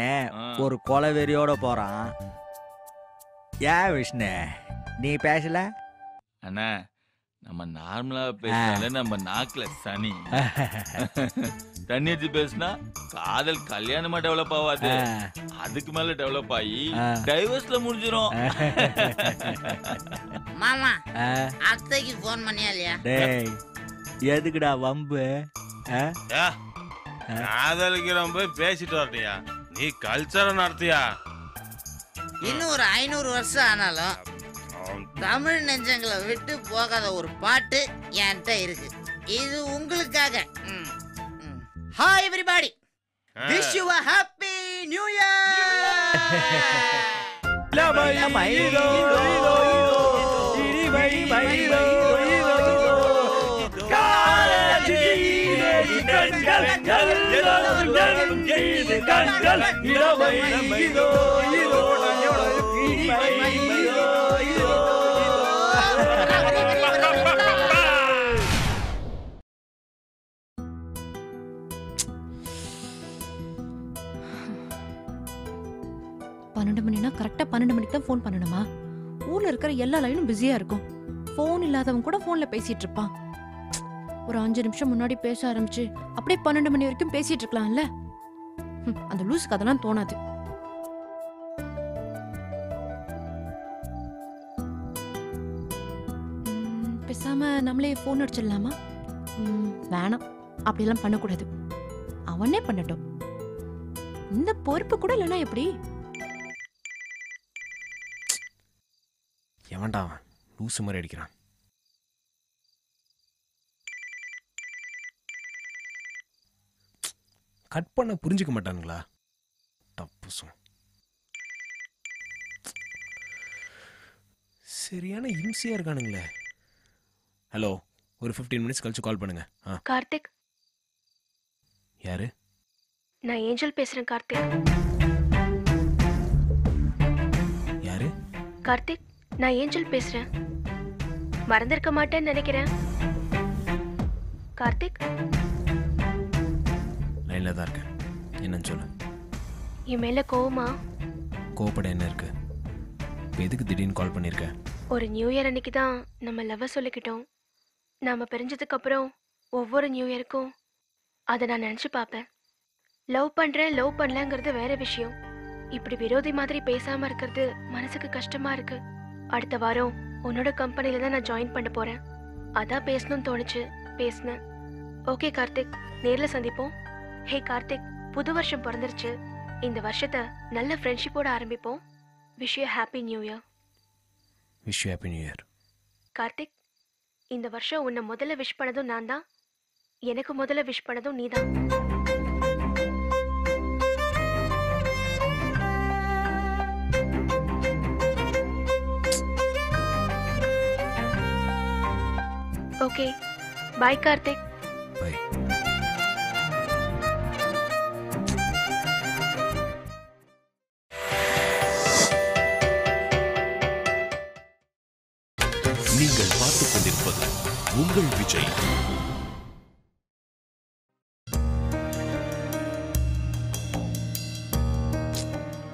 [SPEAKER 9] ஒரு கொலவெறியோட போறான். ஏன் விஷ்ணு நீ பேசல?
[SPEAKER 4] அண்ணா, நம்ம நார்மலா பேசினாலே நம்ம நாக்குல சனி. தண்ணி வச்சு பேசினா காதல் கல்யாணமா டெவலப் ஆகாது, அதுக்கு மேல டெவலப் ஆகி டைவர்ஸ்ல முடிஞ்சிரும்.
[SPEAKER 10] மாமா, அத்தைக்கு போன் பண்ணியா இல்லையா?
[SPEAKER 9] டேய், எதுக்குடா வம்பு?
[SPEAKER 12] காதலிக்கிறோம் போய் பேசிட்டு வரட்டியா? நீ கல்ச்சரை நடத்தியா?
[SPEAKER 10] இன்னும் ஒரு 500 வருஷம் ஆனாலும் தமிழ் நெஞ்சங்களை விட்டு போகாத ஒரு பாட்டு என்கிட்ட இருக்கு. இது உங்களுக்காக. Hi everybody, wish you a happy new year.
[SPEAKER 5] பன்னெண்டு மணினா கரெக்டா 12 மணிக்கு தான் ஃபோன் பண்ணணுமா? ஊர்ல இருக்கிற எல்லா லைனும் பிஸியா இருக்கும். ஃபோன் இல்லாதவன் கூட ஃபோன்ல பேசிட்டு இருப்பான். ஒரு 5 நிமிஷம் முன்னாடி பேச ஆரம்பிச்சு அப்படியே 12 மணி வரைக்கும் பேசிட்டு இருக்கலாம்ல. அந்த லூசுக்கு அதெல்லாம் தோணாது. பேசாம நம்மளே ஃபோன் அடிச்சிடலாமா? வேணாம், அப்படிலாம் பண்ணக்கூடாது. அவனே பண்ணட்டும். இந்த பொறுப்பு கூட இல்லைன்னா எப்படி?
[SPEAKER 6] எவன்டா அவன் லூசு மாதிரி அடிக்கிறான்? கட் பண்ண புரிஞ்சுக்க மாட்டானுங்களா? தப்புசும் சரியான இம்சையா இருக்கானுங்களே. ஹலோ, ஒரு 15 மினிட்ஸ் கழிச்சு கால் பண்ணுங்க.
[SPEAKER 11] கார்த்திக்,
[SPEAKER 6] யாரு?
[SPEAKER 11] நான் ஏஞ்சல் பேசுறேன். கார்த்திக்.
[SPEAKER 6] யாரு?
[SPEAKER 11] கார்த்திக், நான் ஏஞ்சல் பேசுறேன். மறந்திருக்க மாட்டேன்னு நினைக்கிறேன். கார்த்திக்,
[SPEAKER 6] லைன்ல தான் இருக்கேன். என்னன்னு சொல்லு.
[SPEAKER 11] என் மேல கோவமா?
[SPEAKER 6] கோவப்பட என்ன இருக்கு? இப்போ எதுக்கு திடீர்னு கால் பண்ணிருக்க?
[SPEAKER 11] ஒரு நியூ இயர் அன்னைக்கு தான் நம்ம லவ் சொல்லிக்கிட்டோம். நாம பிரிஞ்சதுக்கு அப்புறம் ஒவ்வொரு நியூ இயருக்கும் அதை நான் நினைச்சு பார்ப்பேன். லவ் பண்றேன் லவ் பண்ணலங்கிறது வேற விஷயம். இப்படி விரோதி மாதிரி பேசாம இருக்கிறது மனசுக்கு கஷ்டமா இருக்கு. அடுத்த வாரம் உன்னோட கம்பெனில தான் நான் ஜாயின் பண்ண போறேன். அதான் பேசணும்னு தோணுச்சு, பேசினேன். ஓகே கார்த்திக், நேர்ல சந்திப்போம். ஹே கார்த்திக், புது வருஷம் பிறந்துருச்சு. இந்த வருஷத்தை நல்ல ஃப்ரெண்ட்ஷிப்போட ஆரம்பிப்போம். Wish you happy new year.
[SPEAKER 6] Wish you happy new year.
[SPEAKER 11] Karthik, இந்த வருஷம் உன்னை முதல்ல விஷ் பண்ணதும் நான் தான். எனக்கு முதல்ல விஷ் பண்ணதும் நீ தான். Okay, bye Karthik.
[SPEAKER 6] பை.
[SPEAKER 1] நீங்கள் பார்த்துக் கொண்டிருப்பது உங்கள் விஜய்.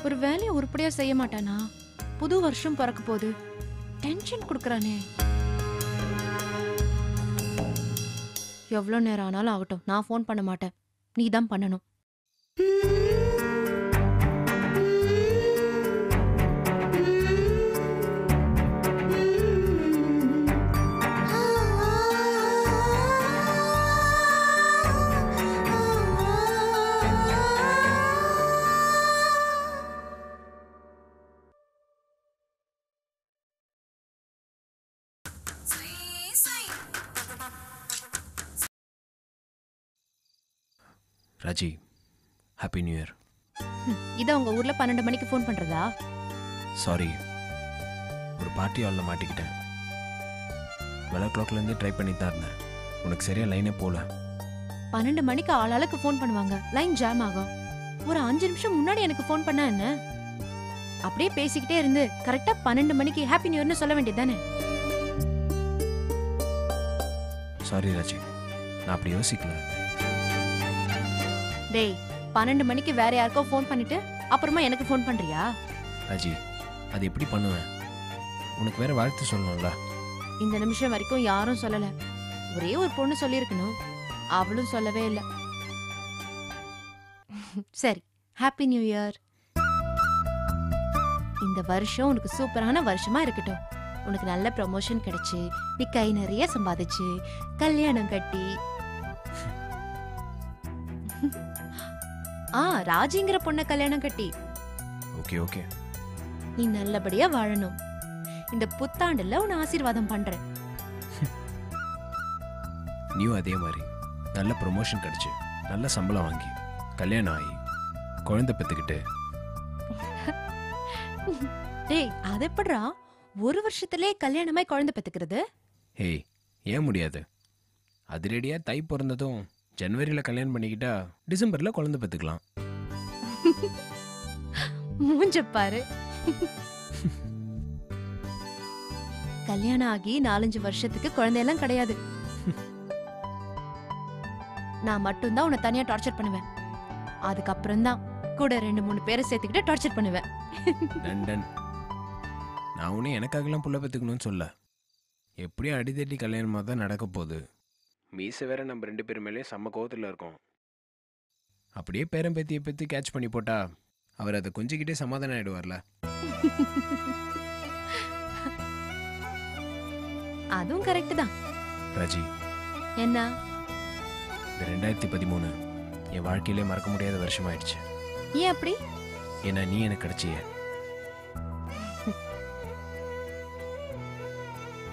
[SPEAKER 5] ஒரு வேலையை உருப்படியா செய்ய மாட்டானா? புது வருஷம் பிறக்க போகுது, டென்ஷன் கொடுக்கறானே. எவ்வளோ நேரம் ஆனாலும் ஆகட்டும், நான் ஃபோன் பண்ண மாட்டேன். நீ தான் பண்ணணும்.
[SPEAKER 6] Raji, happy new year.
[SPEAKER 5] இதை உங்க ஊர்ல 12 மணிக்கு ஃபோன் பண்றதா?
[SPEAKER 6] சாரி, ஒரு பார்ட்டி ஹாலில் மாட்டிக்கிட்டேன். 12 o'clockலேருந்து ட்ரை பண்ணிட்டு தான் இருந்தேன். உனக்கு சரியா லைனே போல.
[SPEAKER 5] 12 மணிக்கு ஆளாளுக்கு ஃபோன் பண்ணுவாங்க, லைன் ஜாம் ஆகும். ஒரு 5 நிமிஷம் முன்னாடி எனக்கு ஃபோன் பண்ணா என்ன? அப்படியே பேசிக்கிட்டே இருந்து கரெக்டா 12 மணிக்கு ஹாப்பி நியூ இயர்னு சொல்ல வேண்டியதானே?
[SPEAKER 6] சாரி ராஜி, நான் அப்படி யோசிக்கல.
[SPEAKER 5] டேய், 12 மணிக்கு வேற யாருக்கோ ஃபோன் பண்ணிட்டு அப்புறமா எனக்கு ஃபோன் பண்றியா?
[SPEAKER 6] ராஜி, அது எப்படி பண்ணுவேன்? உனக்கு வேற வாழ்த்து சொல்லணும்ல.
[SPEAKER 5] இந்த நிமிஷம் வரைக்கும் யாரும் சொல்லல. ஒரே ஒரு பொண்ணு சொல்லியிருக்கணும், அவளும் சொல்லவே இல்லை. சரி, ஹாப்பி நியூ இயர். இந்த வருஷம் உனக்கு சூப்பரான வருஷமா இருக்கட்டும். உனக்கு நல்ல ப்ரமோஷன் கிடைச்சு, நீ கை நிறைய சம்பாதிச்சு, கல்யாணம் கட்டி, ராஜிங்கிற பொண்ண கல்யாணம் கட்டி,
[SPEAKER 6] ஓகே ஓகே,
[SPEAKER 5] நீ நல்லபடியா வாழணும். இந்த புத்தாண்டுல உன்னை ஆசீர்வாதம் பண்றேன்.
[SPEAKER 6] நீயும் அதே மாதிரி நல்ல ப்ரமோஷன் கிடைச்சு நல்ல சம்பளம் வாங்கி கல்யாணம் ஆகி குழந்தை பெற்றுக்கிட்டு.
[SPEAKER 5] டேய் அது எப்படிடா ஒரு வருஷத்திலே கல்யாணமாய் குழந்தை பெத்துக்கிறது?
[SPEAKER 6] ஏய் ஏன் முடியாது? அதிரடியாக தை பிறந்ததும் ஜனவரியில் கல்யாணம் பண்ணிக்கிட்டா டிசம்பரில் குழந்தை பெற்றுக்கலாம்.
[SPEAKER 5] மூஞ்ச பாரு. கல்யாணம் ஆகி 4-5 வருஷத்துக்கு குழந்தையெல்லாம் கிடையாது. நான் மட்டும்தான் உன்னை தனியா டார்ச்சர் பண்ணுவேன். அதுக்கப்புறம் தான் கூட 2-3 பேரை சேர்த்துக்கிட்டு டார்ச்சர் பண்ணுவேன்.
[SPEAKER 6] டன் நான் உன்னை எனக்காகலாம் புள்ள பெற்றுக்கணும்னு சொல்ல. எப்படியும் அடித்தட்டி கல்யாணமாக தான் நடக்க போகுது. மீசை வேற நம்ம 2 பேர் மேலேயும் செம்ம கோவத்தில் இருக்கோம். அப்படியே பேரம் பேத்தியை பற்றி கேட்ச் பண்ணி போட்டா அவர் அதை கொஞ்சிக்கிட்டே சமாதானம் ஆயிடுவார்ல.
[SPEAKER 5] அதுவும் கரெக்ட் தான்.
[SPEAKER 6] ராஜி,
[SPEAKER 5] என்ன
[SPEAKER 6] இந்த 2013 என் வாழ்க்கையிலே மறக்க முடியாத வருஷமாயிடுச்சு.
[SPEAKER 5] ஏன் அப்படி?
[SPEAKER 6] ஏன்னா நீ எனக்கு கிடைச்சிய.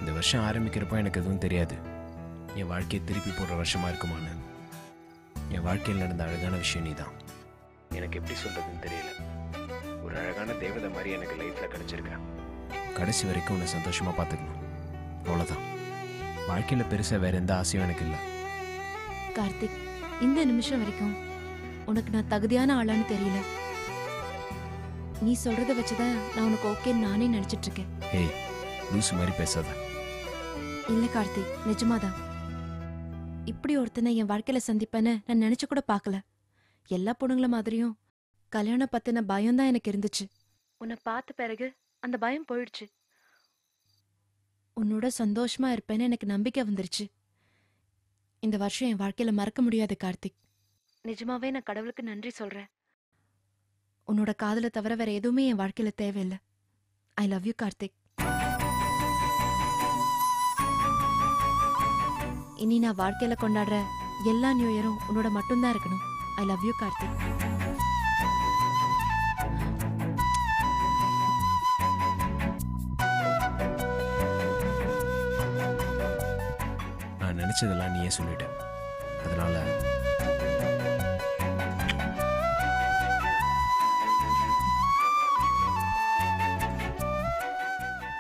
[SPEAKER 6] இந்த வருஷம் ஆரம்பிக்கிறப்போ எனக்கு எதுவும் தெரியாது என் வாழ்க்கையை திருப்பி போடுற வருஷமா இருக்குமான்னு. என் வாழ்க்கையில் நடந்த அழகான விஷயம் நீ தான். எனக்கு எப்படி சொல்றதுன்னு தெரியல. ஒரு அழகான தேவதை மாதிரி எனக்கு லைஃப்ல கிடைச்சிருக்க. கடைசி வரைக்கும் உன்னை சந்தோஷமா பார்த்துக்கணும், அவ்வளோதான். வாழ்க்கையில் பெருசாக வேற எந்த ஆசையும் எனக்கு இல்லை.
[SPEAKER 5] கார்த்திக், இந்த நிமிஷம் வரைக்கும் உனக்கு நான் தகுதியான ஆளான்னு தெரியல. நீ சொல்றத வச்சுதான் நான் உனக்கு ஓகேன்னு நானே நினைச்சிட்டு இருக்கேன்.
[SPEAKER 6] ஏய் லூசு மாதிரி பேசாத.
[SPEAKER 5] இல்ல கார்த்திக், நிஜமாதான். இப்படி ஒருத்தனை என் வாழ்க்கையில சந்திப்பேன்னு நான் நினைச்சு கூட பார்க்கல. எல்லா பொண்ணுங்கள மாதிரியும் கல்யாணம் பத்தின பயம் தான் எனக்கு இருந்துச்சு. உன்னை பார்த்த பிறகு அந்த பயம் போயிடுச்சு. உன்னோட சந்தோஷமா இருப்பேன்னு எனக்கு நம்பிக்கை வந்துருச்சு. இந்த வருஷம் என் வாழ்க்கையில மறக்க முடியாது கார்த்திக். நிஜமாவே நான் கடவுளுக்கு நன்றி சொல்றேன். உன்னோட காதலை தவிர வேற எதுவுமே என் வாழ்க்கையில தேவையில்லை. ஐ லவ் யூ கார்த்திக். இனி நான் வாழ்க்கையில கொண்டாடுற எல்லா நியூ இயரும் உன்னோட மட்டும்தான் இருக்கணும். I love you Karthik.
[SPEAKER 6] நான் நினைச்சதெல்லாம் நீயே சொல்லிட்ட. அதனால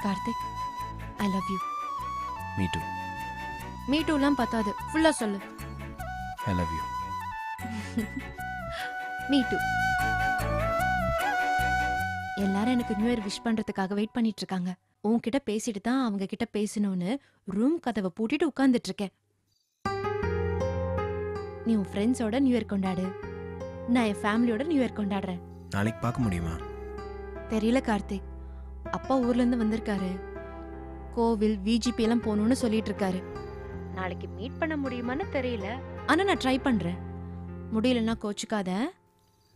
[SPEAKER 5] Karthik, I love you.
[SPEAKER 6] Me too.
[SPEAKER 5] Me டூலாம் பத்தாது, ஃபுல்லா சொல்லு.
[SPEAKER 6] I love you.
[SPEAKER 5] Me too. எல்லாரும் எனக்கு நியூ இயர் விஷ் பண்றதுக்காக வெயிட் பண்ணிட்டு இருக்காங்க. உன்கிட்ட பேசிட்டு தான் அவங்க கிட்ட பேசணும்னு ரூம் கதவை பூட்டிட்டு உட்கார்ந்துட்டு இருக்கேன். நீ உன் ஃப்ரெண்ட்ஸோட நியூ இயர் கொண்டாடு, நான் என் ஃபேமிலியோட நியூ இயர் கொண்டாடுறேன்.
[SPEAKER 6] நாளைக்கு பார்க்க முடியுமா?
[SPEAKER 5] தெரியல கார்த்திக். அப்பா ஊர்ல இருந்து வந்திருக்காரு. கோவில் விஜிபி எல்லாம் போகணும்னு சொல்லிட்டு இருக்காரு. நாளைக்கு மீட் பண்ண முடியுமான்னு தெரியல. ஆனா நான் ட்ரை பண்றேன். முடியலன்னா கோச்சுக்காத.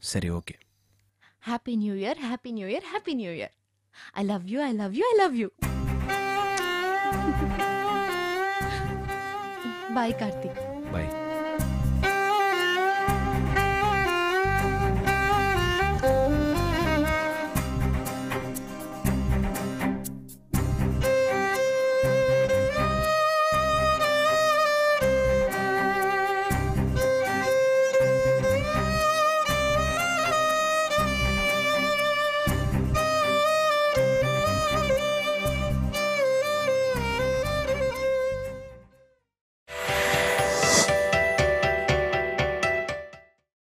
[SPEAKER 6] சரி, okay.
[SPEAKER 5] Happy new year, happy new year, happy new year. I love you, I love you, I love you. Bye Karthik.
[SPEAKER 6] Bye.